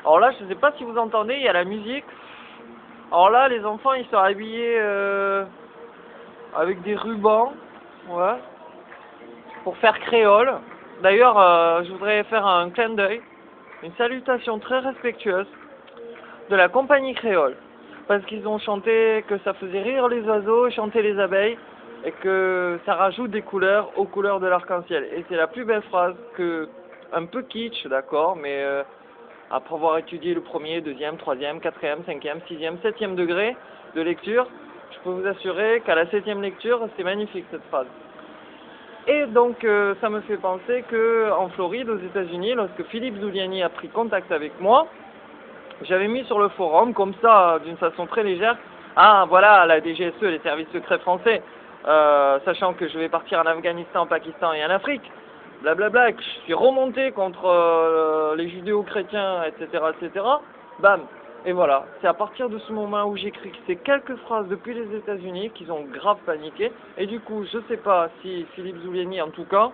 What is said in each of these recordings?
Alors là, je sais pas si vous entendez, il y a la musique. Alors là, les enfants, ils sont habillés avec des rubans, ouais, pour faire créole. D'ailleurs, je voudrais faire un clin d'œil, une salutation très respectueuse de la compagnie créole. Parce qu'ils ont chanté que ça faisait rire les oiseaux, chanter les abeilles, et que ça rajoute des couleurs aux couleurs de l'arc-en-ciel. Et c'est la plus belle phrase que, un peu kitsch, d'accord, mais après avoir étudié le premier, deuxième, troisième, quatrième, cinquième, sixième, septième degré de lecture, je peux vous assurer qu'à la septième lecture, c'est magnifique cette phrase. Et donc, ça me fait penser qu'en Floride, aux États-Unis, lorsque Philippe Zuliani a pris contact avec moi, j'avais mis sur le forum, comme ça, d'une façon très légère, ah voilà, la DGSE, les services secrets français, sachant que je vais partir en Afghanistan, en Pakistan et en Afrique, blablabla, que je suis remonté contre les judéo-chrétiens, etc., etc., bam. Et voilà, c'est à partir de ce moment où j'écris ces quelques phrases depuis les États-Unis qu'ils ont grave paniqué. Et du coup, je sais pas si Philippe Zuliani, en tout cas,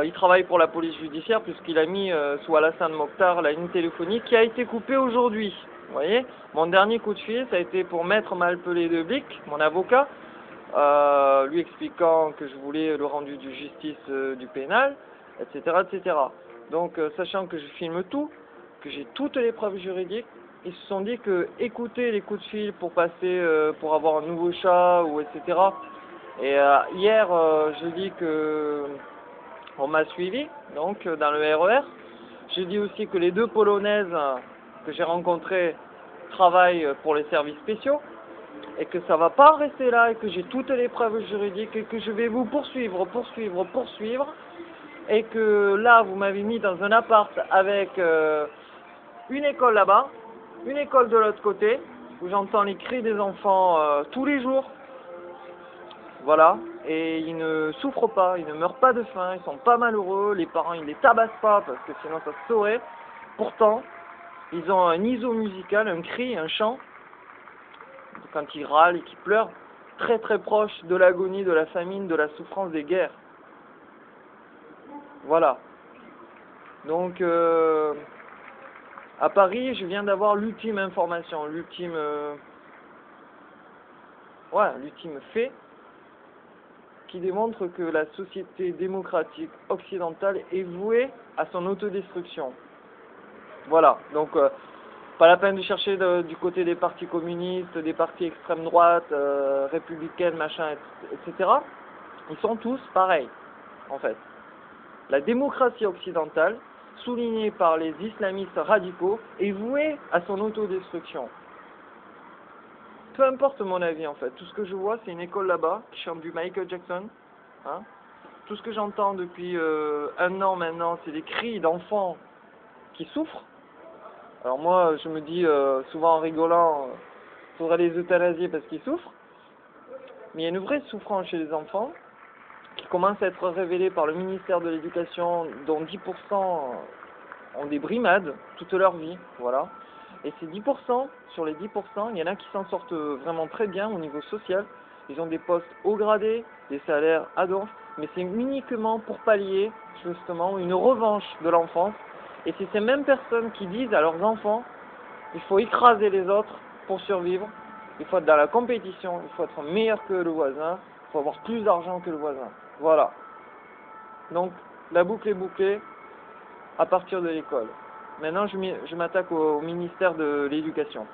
il travaille pour la police judiciaire puisqu'il a mis sous Alassane Mokhtar la ligne téléphonique qui a été coupée aujourd'hui. Vous voyez, mon dernier coup de fil, ça a été pour Maître Malpelé de Blic, mon avocat, lui expliquant que je voulais le rendu du justice du pénal, etc., etc. Donc, sachant que je filme tout, que j'ai toutes les preuves juridiques, ils se sont dit que écouter les coups de fil pour passer, pour avoir un nouveau chat, ou etc. Et hier, je dis que on m'a suivi, donc dans le RER. J'ai dit aussi que les deux Polonaises que j'ai rencontrées travaillent pour les services spéciaux et que ça va pas rester là et que j'ai toutes les preuves juridiques et que je vais vous poursuivre et que là vous m'avez mis dans un appart avec une école là-bas, une école de l'autre côté où j'entends les cris des enfants tous les jours. Voilà, et ils ne souffrent pas, ils ne meurent pas de faim, ils sont pas malheureux, les parents ils les tabassent pas parce que sinon ça se saurait. Pourtant, ils ont un ISO musical, un cri, un chant, quand ils râlent et qu'ils pleurent, très très proche de l'agonie, de la famine, de la souffrance des guerres. Voilà. Donc, à Paris, je viens d'avoir l'ultime information, l'ultime fait qui démontre que la société démocratique occidentale est vouée à son autodestruction. Voilà, donc pas la peine de chercher du côté des partis communistes, des partis extrême droite, républicaines, machin, etc. Ils sont tous pareils, en fait. La démocratie occidentale, soulignée par les islamistes radicaux, est vouée à son autodestruction. Peu importe mon avis en fait, tout ce que je vois c'est une école là-bas qui chante du Michael Jackson. Hein. Tout ce que j'entends depuis un an maintenant c'est des cris d'enfants qui souffrent. Alors moi je me dis souvent en rigolant, faudrait les euthanasier parce qu'ils souffrent. Mais il y a une vraie souffrance chez les enfants qui commence à être révélée par le ministère de l'Éducation dont 10% ont des brimades toute leur vie. Voilà. Et ces 10%, sur les 10%, il y en a qui s'en sortent vraiment très bien au niveau social. Ils ont des postes haut gradés, des salaires à donf, mais c'est uniquement pour pallier justement une revanche de l'enfance. Et c'est ces mêmes personnes qui disent à leurs enfants, il faut écraser les autres pour survivre, il faut être dans la compétition, il faut être meilleur que le voisin, il faut avoir plus d'argent que le voisin. Voilà. Donc la boucle est bouclée à partir de l'école. Maintenant, je m'attaque au ministère de l'Éducation.